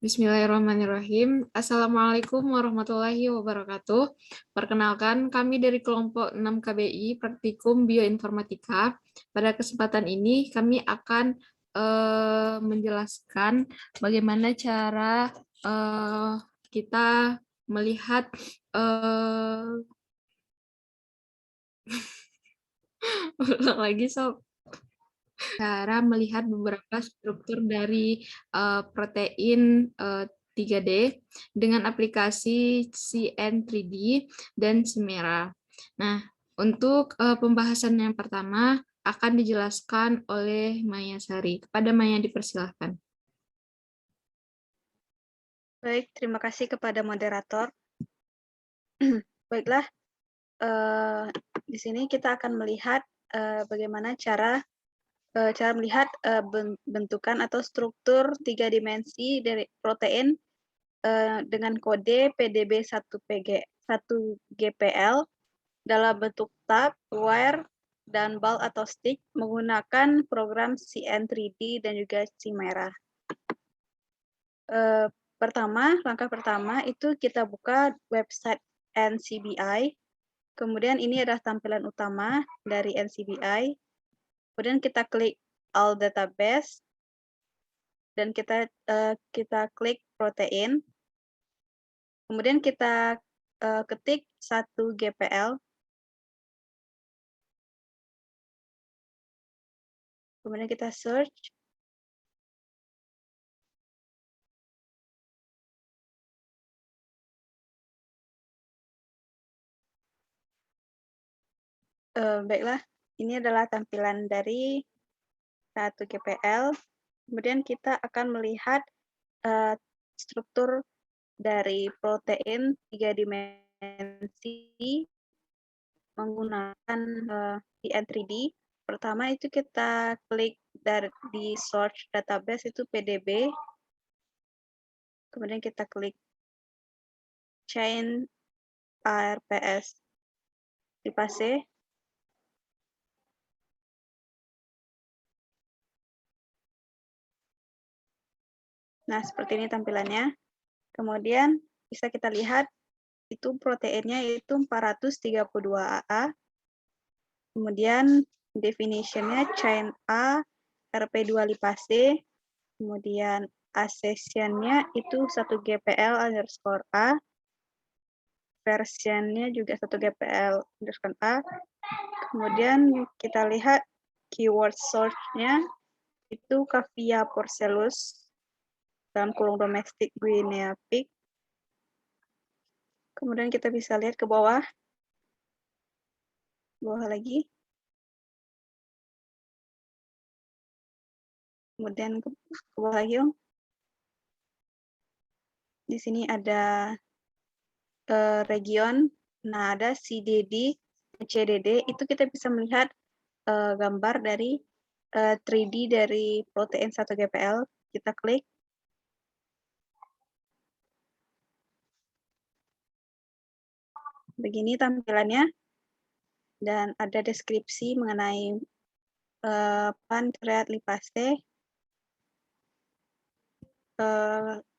Bismillahirrahmanirrahim. Assalamualaikum warahmatullahi wabarakatuh. Perkenalkan, kami dari kelompok 6 KBI Praktikum Bioinformatika. Pada kesempatan ini kami akan menjelaskan bagaimana cara kita melihat ulang lagi sob. Cara melihat beberapa struktur dari protein 3D dengan aplikasi CN3D dan Chimera. Nah, untuk pembahasan yang pertama akan dijelaskan oleh Maya Sari. Kepada Maya dipersilahkan. Baik, terima kasih kepada moderator. Baiklah, di sini kita akan melihat bagaimana cara melihat bentukan atau struktur 3 dimensi dari protein dengan kode PDB1GPL dalam bentuk tab, wire, dan ball atau stick menggunakan program CN3D dan juga Chimera. Langkah pertama itu kita buka website NCBI. Kemudian ini adalah tampilan utama dari NCBI. Kemudian kita klik All Database dan kita klik protein. Kemudian kita ketik 1 GPL. Kemudian kita search. Baiklah, ini adalah tampilan dari 1 GPL. Kemudian kita akan melihat struktur dari protein 3 dimensi menggunakan CN3D. Pertama itu kita klik di search database itu PDB. Kemudian kita klik chain ARPS lipase. Nah, seperti ini tampilannya. Kemudian bisa kita lihat itu proteinnya itu 432 AA. Kemudian definitionnya chain A RP2 lipase. Kemudian accessionnya itu 1 GPL underscore A. Versionnya juga 1 GPL underscore A. Kemudian kita lihat keyword source-nya itu Cavia porcellus dalam kurung domestik Guinea pig. Kemudian kita bisa lihat ke bawah lagi. Kemudian ke bawah lagi, Om. Di sini ada region, nah ada CDD, CDD, itu kita bisa melihat gambar dari 3D dari protein 1 GPL. Kita klik. Begini tampilannya. Dan ada deskripsi mengenai pancreas lipase.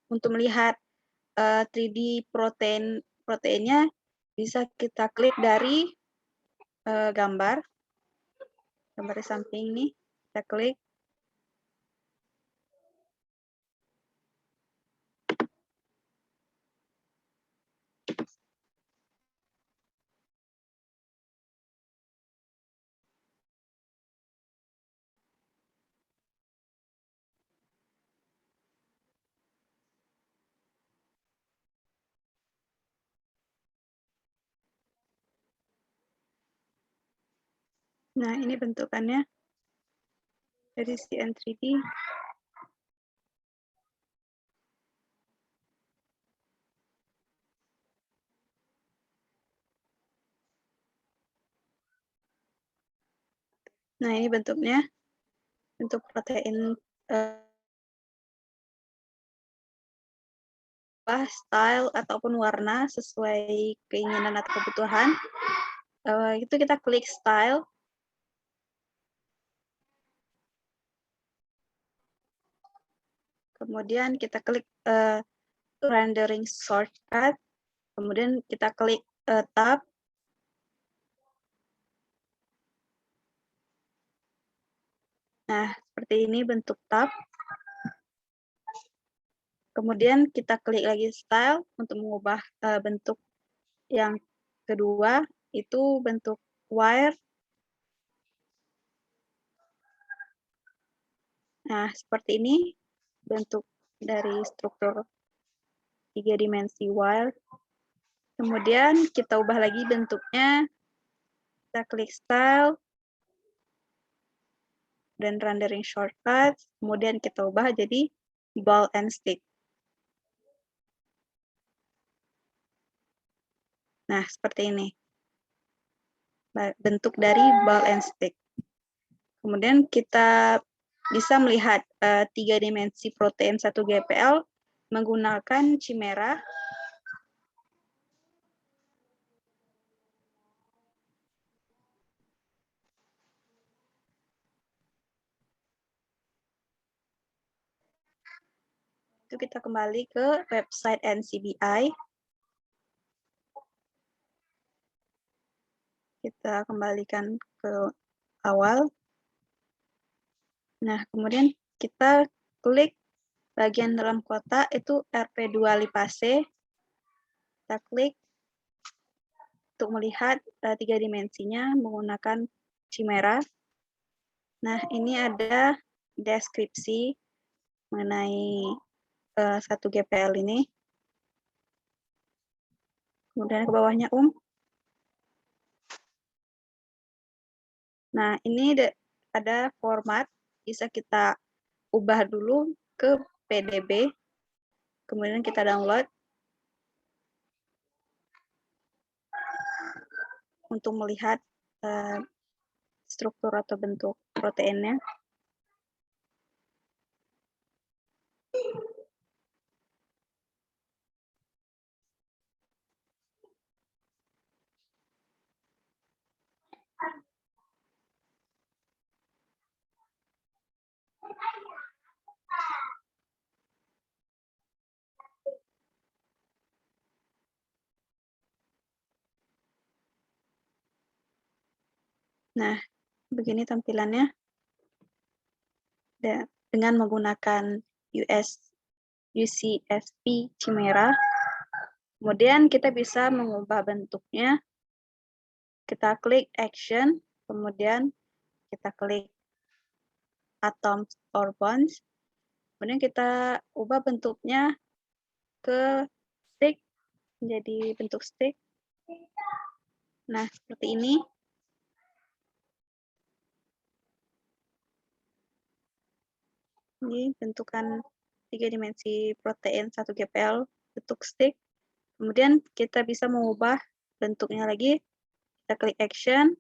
Untuk melihat 3D proteinnya bisa kita klik dari gambar di samping ini, kita klik. Nah, ini bentukannya dari CN3D. Nah, ini bentuknya, bentuk protein style ataupun warna sesuai keinginan atau kebutuhan. Itu kita klik style. Kemudian kita klik rendering shortcut. Kemudian kita klik tab. Nah, seperti ini bentuk tab. Kemudian kita klik lagi style untuk mengubah bentuk yang kedua, itu bentuk wire. Nah, seperti ini bentuk dari struktur 3 dimensi wire. Kemudian kita ubah lagi bentuknya. Kita klik style dan rendering shortcut. Kemudian kita ubah jadi ball and stick. Nah, seperti ini. Bentuk dari ball and stick. Kemudian kita bisa melihat 3 dimensi protein 1 GPL menggunakan Chimera. Itu kita kembali ke website NCBI. Kita kembalikan ke awal. Nah, kemudian kita klik bagian dalam kotak, itu RP2 lipase. Kita klik untuk melihat 3 dimensinya menggunakan Chimera. Nah, ini ada deskripsi mengenai 1 GPL ini. Kemudian ke bawahnya Nah, ini ada format, bisa kita ubah dulu ke PDB, kemudian kita download untuk melihat struktur atau bentuk proteinnya. Nah, begini tampilannya dengan menggunakan UCSP Chimera. Kemudian kita bisa mengubah bentuknya. Kita klik action, kemudian kita klik atoms or bonds. Kemudian kita ubah bentuknya ke stick, menjadi bentuk stick. Nah, seperti ini. Ini bentukan 3 dimensi protein 1 GPL bentuk stick. Kemudian kita bisa mengubah bentuknya lagi. Kita klik action,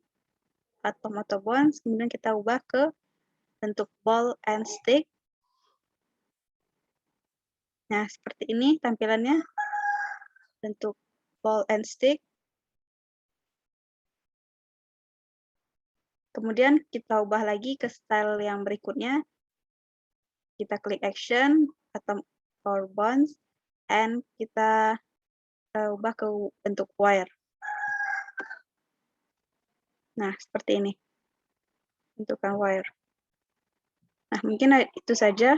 atom atau bonds, kemudian kita ubah ke bentuk ball and stick. Nah, seperti ini tampilannya. Bentuk ball and stick. Kemudian kita ubah lagi ke style yang berikutnya. Kita klik action, atom or bonds, and kita ubah ke bentuk wire. Nah, seperti ini. Bentukan wire. Nah, mungkin itu saja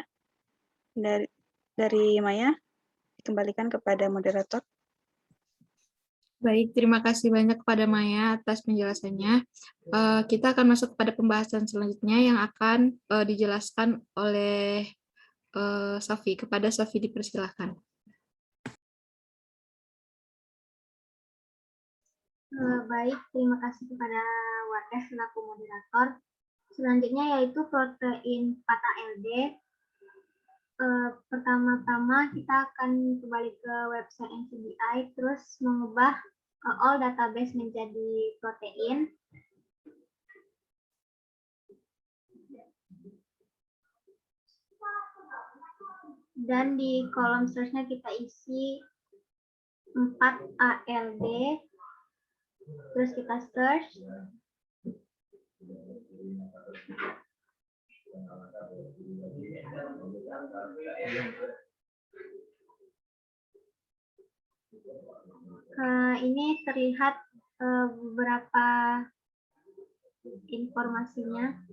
dari Maya. Dikembalikan kepada moderator. Baik, terima kasih banyak kepada Maya atas penjelasannya. Kita akan masuk pada pembahasan selanjutnya yang akan dijelaskan oleh Sofi. Kepada Sofi dipersilahkan. Baik, terima kasih kepada Wardah selaku moderator. Selanjutnya yaitu protein 4ALD. Pertama-tama kita akan kembali ke website NCBI, terus mengubah all database menjadi protein. Dan di kolom search-nya kita isi 4ALD, terus kita search. Ini terlihat beberapa informasinya.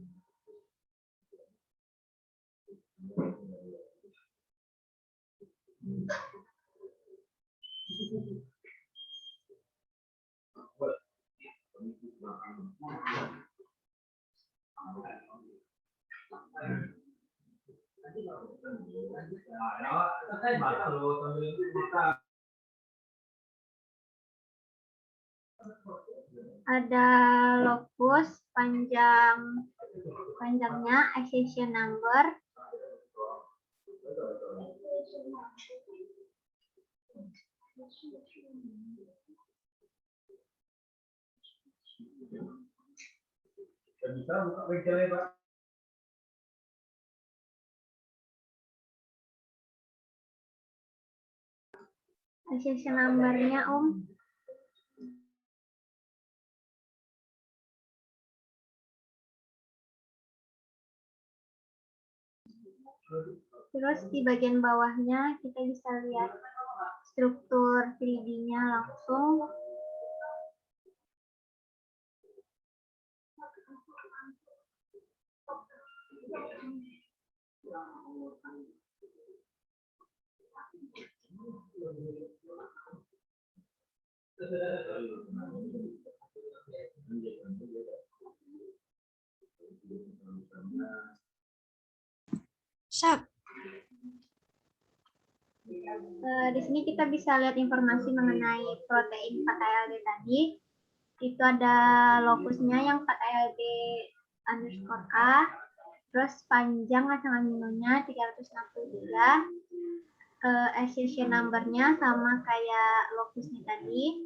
Ada lokus panjangnya, accession number, accession number-nya Terus di bagian bawahnya kita bisa lihat struktur 3D-nya langsung. Siap. Di sini kita bisa lihat informasi mengenai protein 4ALD tadi. Itu ada lokusnya yang 4ALD underscore A, terus panjang asal aminonya 363, accession number-nya sama kayak lokusnya tadi,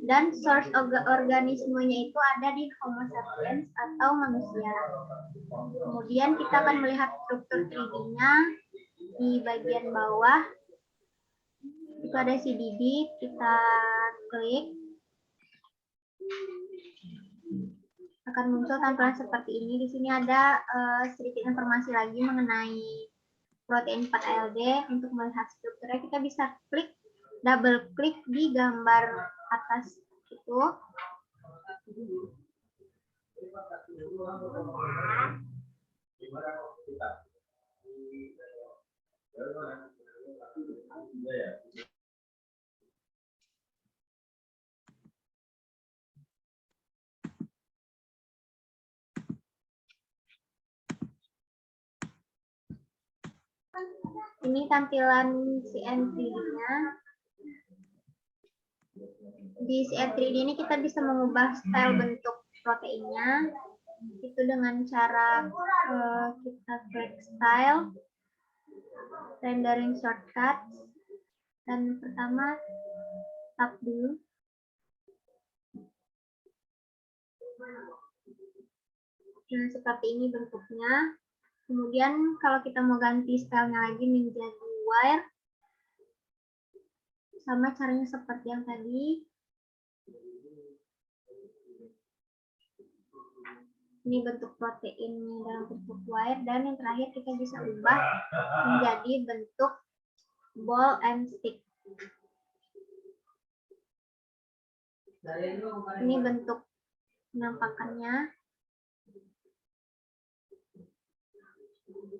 dan source organismenya itu ada di Homo sapiens atau manusia. Kemudian kita akan melihat struktur 3D-nya di bagian bawah. Itu ada CDD, kita klik. Akan muncul tampilan seperti ini. Di sini ada sedikit informasi lagi mengenai protein 4ALD. Untuk melihat strukturnya kita bisa double klik di gambar atas itu. Ini tampilan CN3D-nya. Di CN3D ini kita bisa mengubah style bentuk proteinnya. Itu dengan cara kita klik style, rendering shortcut, dan pertama tab dulu. Nah, seperti ini bentuknya. Kemudian kalau kita mau ganti stylenya lagi menjadi wire, sama caranya seperti yang tadi. Ini bentuk proteinnya dalam bentuk wire, dan yang terakhir kita bisa ubah menjadi bentuk ball and stick. Ini bentuk penampakannya.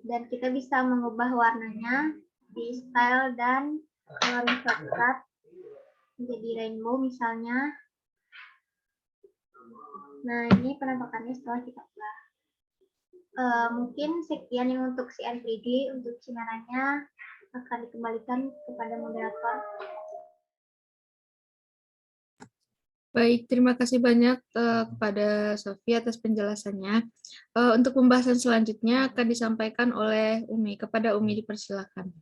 Dan kita bisa mengubah warnanya di style dan coloring shortcut menjadi rainbow misalnya. Nah, ini penampakannya setelah kita ubah. Mungkin sekian yang untuk CN3D. Untuk siarannya akan dikembalikan kepada moderator. Baik, terima kasih banyak kepada Sofi atas penjelasannya. Untuk pembahasan selanjutnya akan disampaikan oleh Umi. Kepada Umi dipersilakan.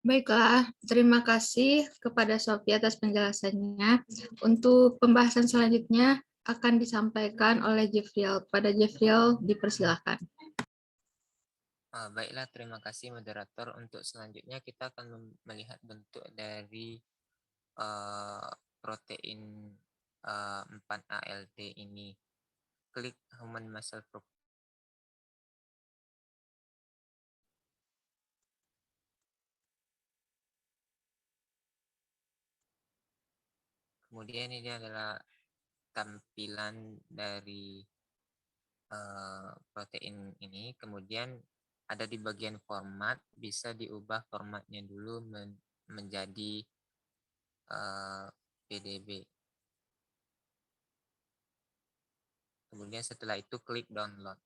Baiklah, terima kasih kepada Sophie atas penjelasannya. Untuk pembahasan selanjutnya akan disampaikan oleh Jeffriel. Pada Jeffriel, dipersilakan. Baiklah, terima kasih moderator. Untuk selanjutnya kita akan melihat bentuk dari protein 4ALT ini. Klik Human Muscle Protein. Kemudian ini adalah tampilan dari protein ini. Kemudian ada di bagian format, bisa diubah formatnya dulu menjadi PDB. Kemudian setelah itu klik download.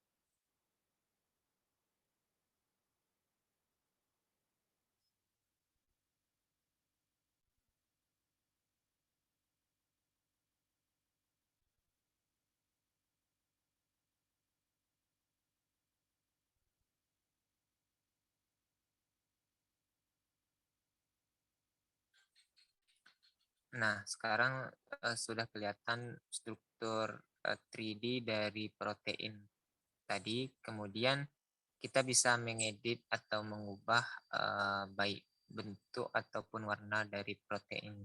Nah, sekarang sudah kelihatan struktur 3D dari protein tadi. Kemudian kita bisa mengedit atau mengubah baik bentuk ataupun warna dari protein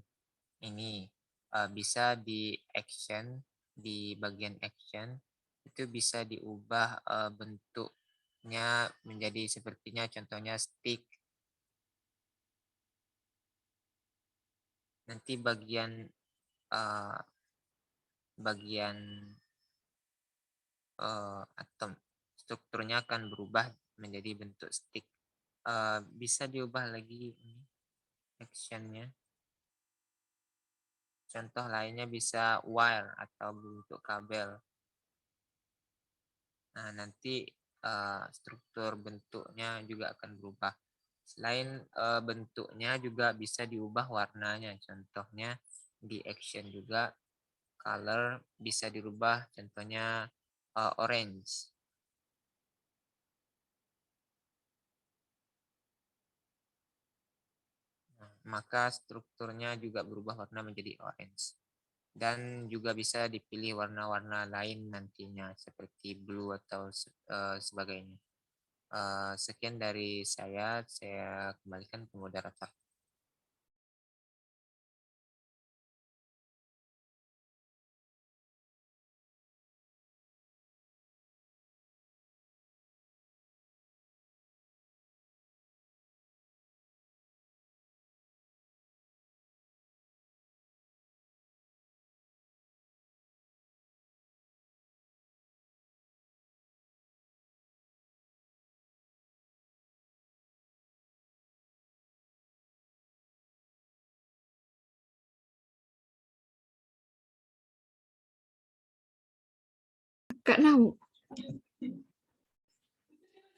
ini. Bisa di action, di bagian action, itu bisa diubah bentuknya menjadi sepertinya contohnya stick. Nanti bagian atom strukturnya akan berubah menjadi bentuk stick. Bisa diubah lagi actionnya. Contoh lainnya bisa wire atau bentuk kabel. Nah, nanti struktur bentuknya juga akan berubah. Selain bentuknya juga bisa diubah warnanya. Contohnya di action juga color bisa dirubah, contohnya orange. Nah, maka strukturnya juga berubah warna menjadi orange. Dan juga bisa dipilih warna-warna lain nantinya seperti blue atau sebagainya. Sekian dari saya kembalikan ke moderator. Kak Nau.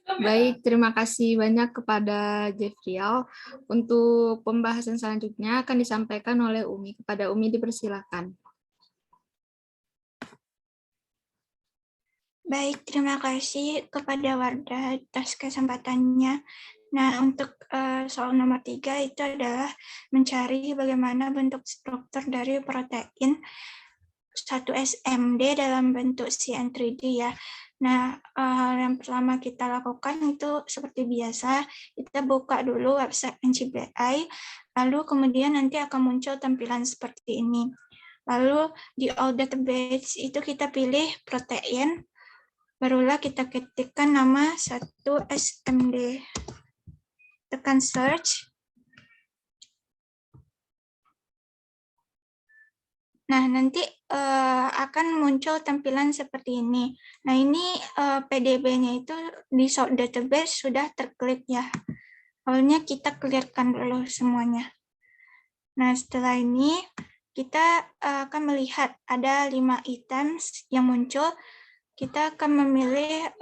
Baik, terima kasih banyak kepada Jeffriel. Untuk pembahasan selanjutnya akan disampaikan oleh Umi. Kepada Umi dipersilakan. Baik, terima kasih kepada Wardah atas kesempatannya. Nah, untuk soal nomor 3 itu adalah mencari bagaimana bentuk struktur dari protein 1 SMD dalam bentuk CN3D ya. Nah, yang pertama kita lakukan itu seperti biasa, kita buka dulu website NCBI, lalu kemudian nanti akan muncul tampilan seperti ini. Lalu di all database itu kita pilih protein, barulah kita ketikkan nama 1 SMD. Tekan search. Nah, nanti akan muncul tampilan seperti ini. Nah, ini PDB-nya itu di sort database sudah terklik ya. Awalnya kita clearkan dulu semuanya. Nah, setelah ini kita akan melihat ada 5 items yang muncul. Kita akan memilih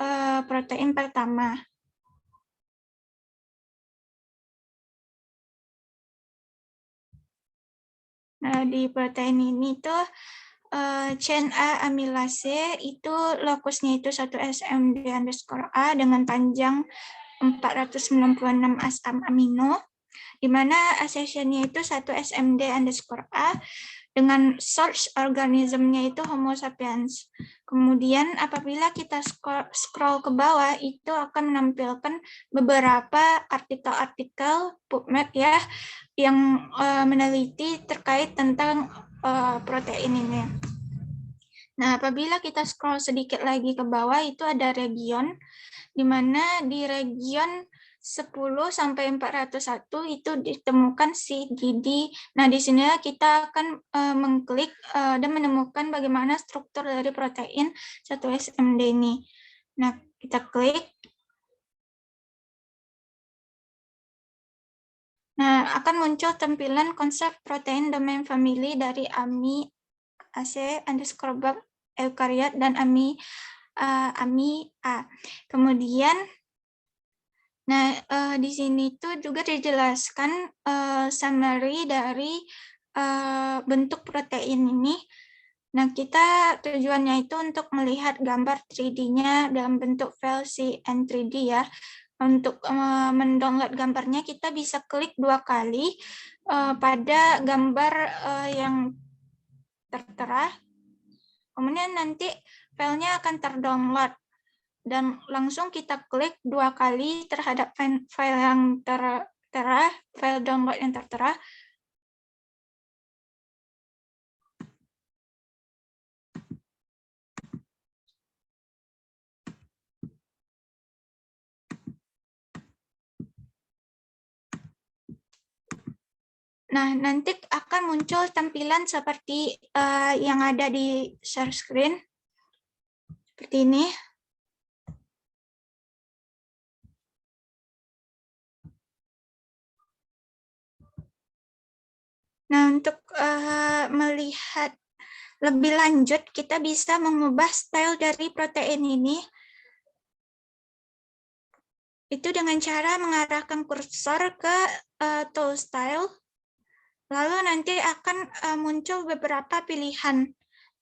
protein pertama. Nah, di protein ini tuh chain A amilase itu lokusnya itu 1 SMD_A dengan panjang 496 asam amino. di mana accessionnya itu 1 SMD_A dengan source organismnya itu Homo sapiens. Kemudian apabila kita scroll ke bawah, itu akan menampilkan beberapa artikel-artikel PubMed ya, yang meneliti terkait tentang protein ini. Nah, apabila kita scroll sedikit lagi ke bawah, itu ada region, di mana di region 10-401 itu ditemukan CGD. Nah, di sini kita akan mengklik dan menemukan bagaimana struktur dari protein 1 SMD ini. Nah, kita klik. Nah, akan muncul tampilan konsep protein domain family dari AMI AC_bug eukaryot dan AMI A. Kemudian nah, di sini tuh juga dijelaskan summary dari bentuk protein ini. Nah, kita tujuannya itu untuk melihat gambar 3D-nya dalam bentuk file CN3D ya. Untuk mendownload gambarnya, kita bisa klik 2 kali pada gambar yang tertera. Kemudian nanti filenya akan terdownload. Dan langsung kita klik 2 kali terhadap file yang tertera, file download yang tertera. Nah, nanti akan muncul tampilan seperti yang ada di share screen. Seperti ini. Nah, untuk melihat lebih lanjut, kita bisa mengubah style dari protein ini. Itu dengan cara mengarahkan kursor ke tool style, lalu nanti akan muncul beberapa pilihan.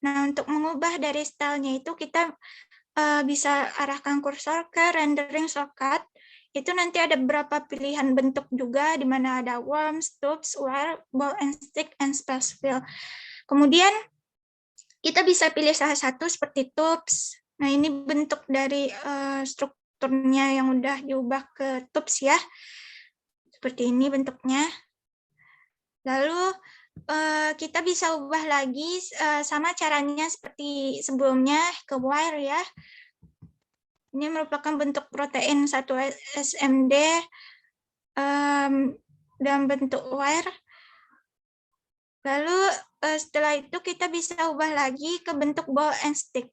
Nah, untuk mengubah dari stylenya itu kita bisa arahkan kursor ke rendering shortcut. Itu nanti ada beberapa pilihan bentuk juga, di mana ada worms, tubes, wire, ball and stick, and space fill. Kemudian kita bisa pilih salah satu seperti tubes. Nah, ini bentuk dari strukturnya yang udah diubah ke tubes ya. Seperti ini bentuknya. Lalu kita bisa ubah lagi sama caranya seperti sebelumnya ke wire ya. Ini merupakan bentuk protein 1 SMD dalam bentuk wire. Lalu setelah itu kita bisa ubah lagi ke bentuk ball and stick.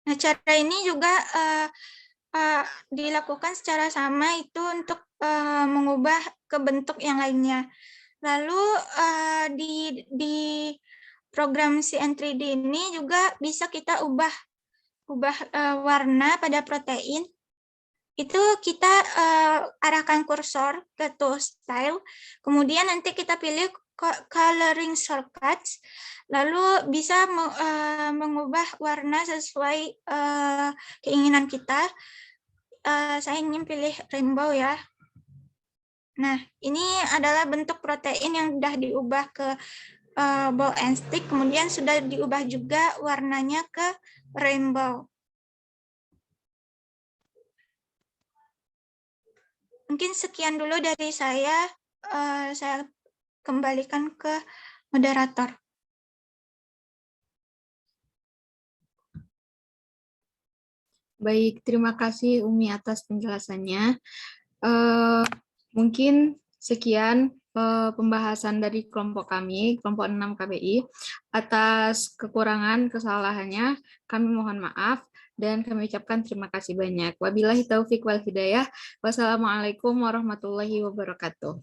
Nah, cara ini juga dilakukan secara sama itu untuk mengubah ke bentuk yang lainnya. Lalu di program CN3D ini juga bisa kita ubah warna pada protein. Itu kita arahkan kursor ke tool style, kemudian nanti kita pilih coloring shortcuts, lalu bisa mengubah warna sesuai keinginan kita. Saya ingin pilih rainbow ya. Nah, ini adalah bentuk protein yang sudah diubah ke ball and stick, kemudian sudah diubah juga warnanya ke rainbow. Mungkin sekian dulu dari saya kembalikan ke moderator. Baik, terima kasih Umi atas penjelasannya. Mungkin sekian pembahasan dari kelompok kami, kelompok 6 KBI. Atas kekurangan, kesalahannya, kami mohon maaf dan kami ucapkan terima kasih banyak. Wabillahi taufik wal hidayah. Wassalamualaikum warahmatullahi wabarakatuh.